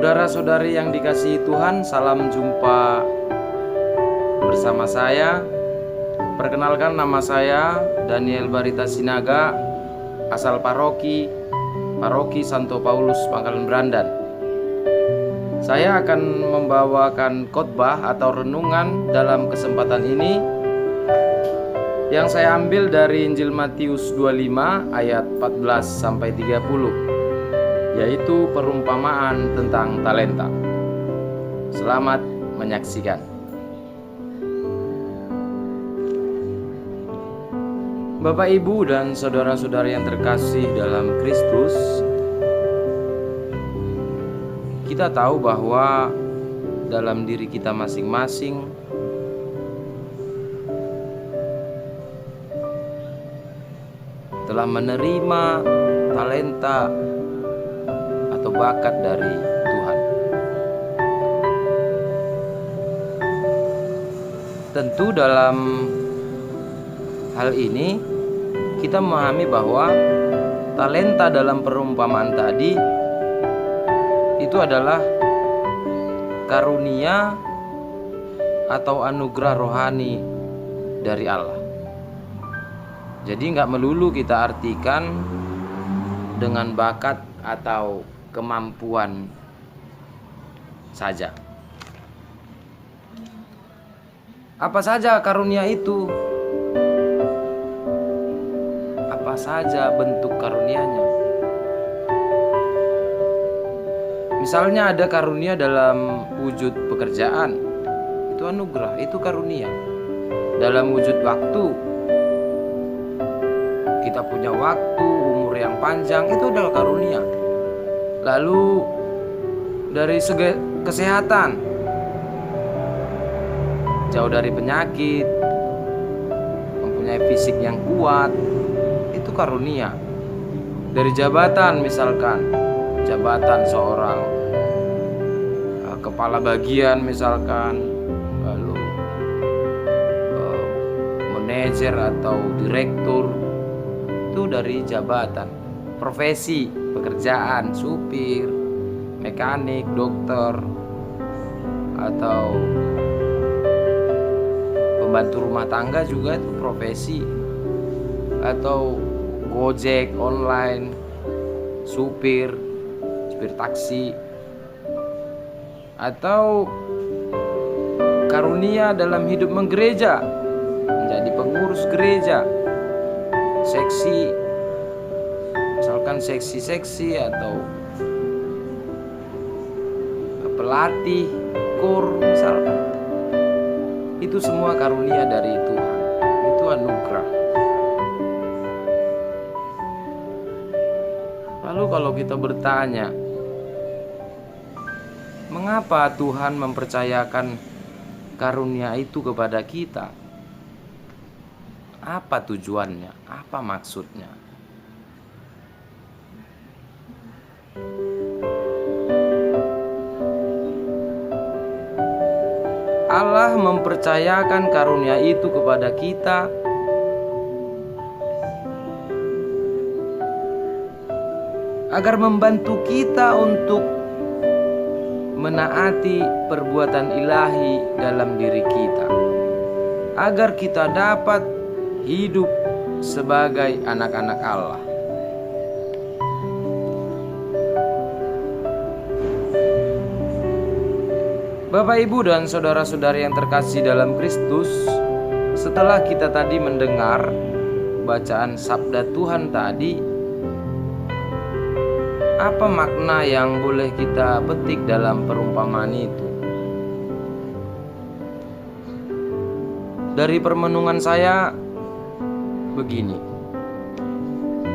Saudara-saudari yang dikasihi Tuhan, salam jumpa bersama saya. Perkenalkan, nama saya Daniel Barita Sinaga, asal Paroki Santo Paulus Pangkalan Berandan. Saya akan membawakan khotbah atau renungan dalam kesempatan ini yang saya ambil dari Injil Matius 25 ayat 14 sampai 30. Yaitu perumpamaan tentang talenta. Selamat menyaksikan. Bapak, Ibu, dan saudara-saudara yang terkasih dalam Kristus, kita tahu bahwa dalam diri kita masing-masing telah menerima talenta atau bakat dari Tuhan. Tentu dalam hal ini kita memahami bahwa talenta dalam perumpamaan tadi itu adalah karunia atau anugerah rohani dari Allah. Jadi nggak melulu kita artikan dengan bakat atau kemampuan saja. Apa saja karunia itu? Apa saja bentuk karunianya? Misalnya ada karunia dalam wujud pekerjaan, itu anugerah, itu karunia. Dalam wujud waktu, kita punya waktu, umur yang panjang, itu adalah karunia. Lalu dari segi kesehatan, jauh dari penyakit, mempunyai fisik yang kuat, itu karunia. Dari jabatan, misalkan jabatan seorang kepala bagian misalkan, lalu manajer atau direktur, itu dari jabatan. Profesi, pekerjaan, supir, mekanik, dokter, atau pembantu rumah tangga juga itu profesi. Atau Gojek online, supir taksi. Atau karunia dalam hidup menggereja, menjadi pengurus gereja, seksi atau pelatih kur misalkan. Itu semua karunia dari Tuhan, itu anugerah. Lalu kalau kita bertanya, mengapa Tuhan mempercayakan karunia itu kepada kita? Apa tujuannya? Apa maksudnya? Allah mempercayakan karunia itu kepada kita agar membantu kita untuk menaati perbuatan ilahi dalam diri kita, agar kita dapat hidup sebagai anak-anak Allah. Bapak, Ibu, dan saudara-saudari yang terkasih dalam Kristus, setelah kita tadi mendengar bacaan sabda Tuhan tadi, apa makna yang boleh kita petik dalam perumpamaan itu? Dari permenungan saya begini.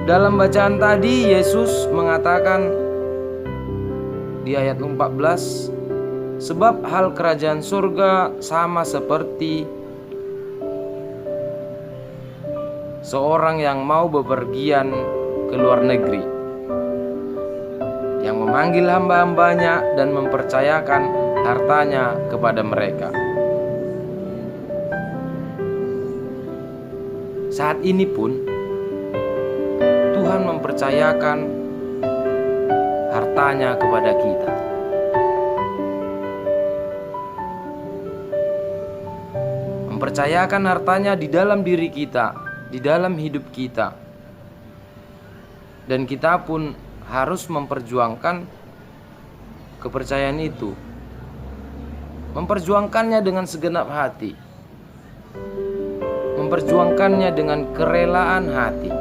Dalam bacaan tadi Yesus mengatakan di ayat 14, sebab hal kerajaan surga sama seperti seorang yang mau bepergian ke luar negeri, yang memanggil hamba-hambanya dan mempercayakan hartanya kepada mereka. Saat ini pun Tuhan mempercayakan hartanya kepada kita. mempercayakan hartanya di dalam diri kita, di dalam hidup kita. Dan kita pun harus memperjuangkan kepercayaan itu, memperjuangkannya dengan segenap hati, memperjuangkannya dengan kerelaan hati.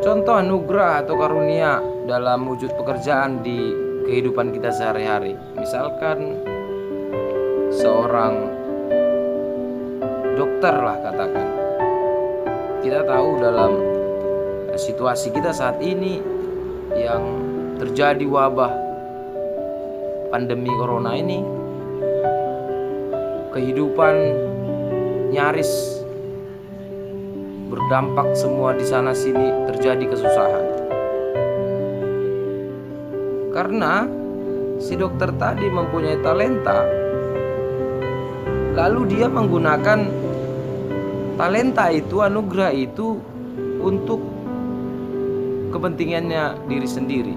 Contoh anugerah atau karunia dalam wujud pekerjaan di kehidupan kita sehari-hari. Misalkan seorang dokter lah katakan. Kita tahu dalam situasi kita saat ini yang terjadi wabah pandemi corona ini, kehidupan nyaris berdampak semua di sana sini, terjadi kesusahan. Karena si dokter tadi mempunyai talenta, lalu dia menggunakan talenta itu, anugerah itu untuk kepentingannya diri sendiri,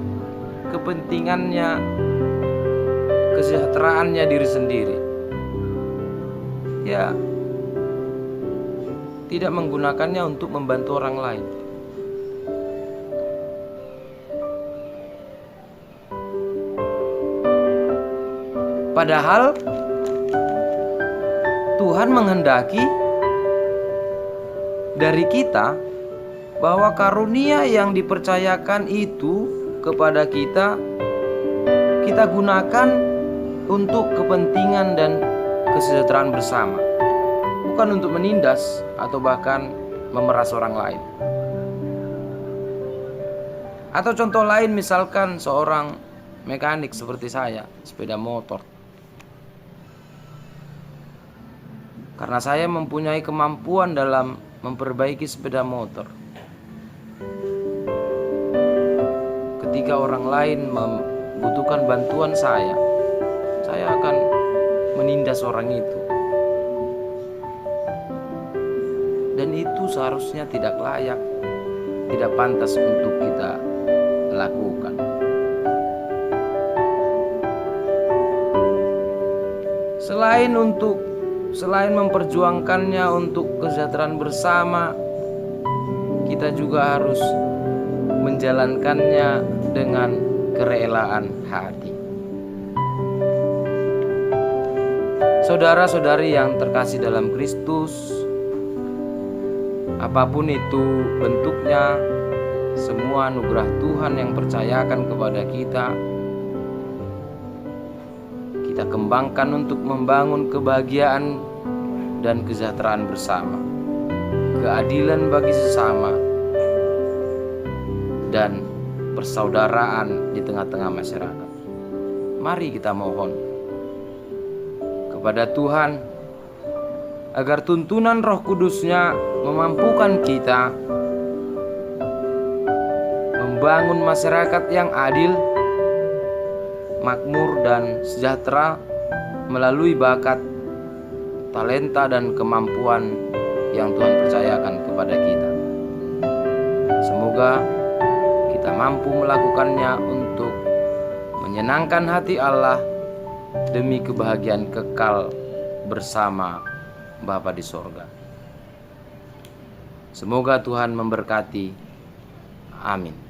kepentingannya, kesejahteraannya diri sendiri. Ya, tidak menggunakannya untuk membantu orang lain. Padahal Tuhan menghendaki dari kita bahwa karunia yang dipercayakan itu kepada kita, kita gunakan untuk kepentingan dan kesejahteraan bersama, bukan untuk menindas atau bahkan memeras orang lain. Atau contoh lain, misalkan seorang mekanik seperti saya, sepeda motor. Karena saya mempunyai kemampuan dalam memperbaiki sepeda motor. Ketika orang lain membutuhkan bantuan saya akan menindas orang itu. Dan itu seharusnya tidak layak, tidak pantas untuk kita lakukan. Selain memperjuangkannya untuk kesejahteraan bersama, kita juga harus menjalankannya dengan kerelaan hati. Saudara-saudari yang terkasih dalam Kristus, apapun itu bentuknya, semua anugerah Tuhan yang percayakan kepada kita kembangkan untuk membangun kebahagiaan dan kesejahteraan bersama, keadilan bagi sesama, dan persaudaraan di tengah-tengah masyarakat. Mari kita mohon kepada Tuhan agar tuntunan Roh Kudus-Nya memampukan kita membangun masyarakat yang adil, makmur dan sejahtera melalui bakat, talenta dan kemampuan yang Tuhan percayakan kepada kita. Semoga kita mampu melakukannya untuk menyenangkan hati Allah demi kebahagiaan kekal bersama Bapa di sorga. Semoga Tuhan memberkati. Amin.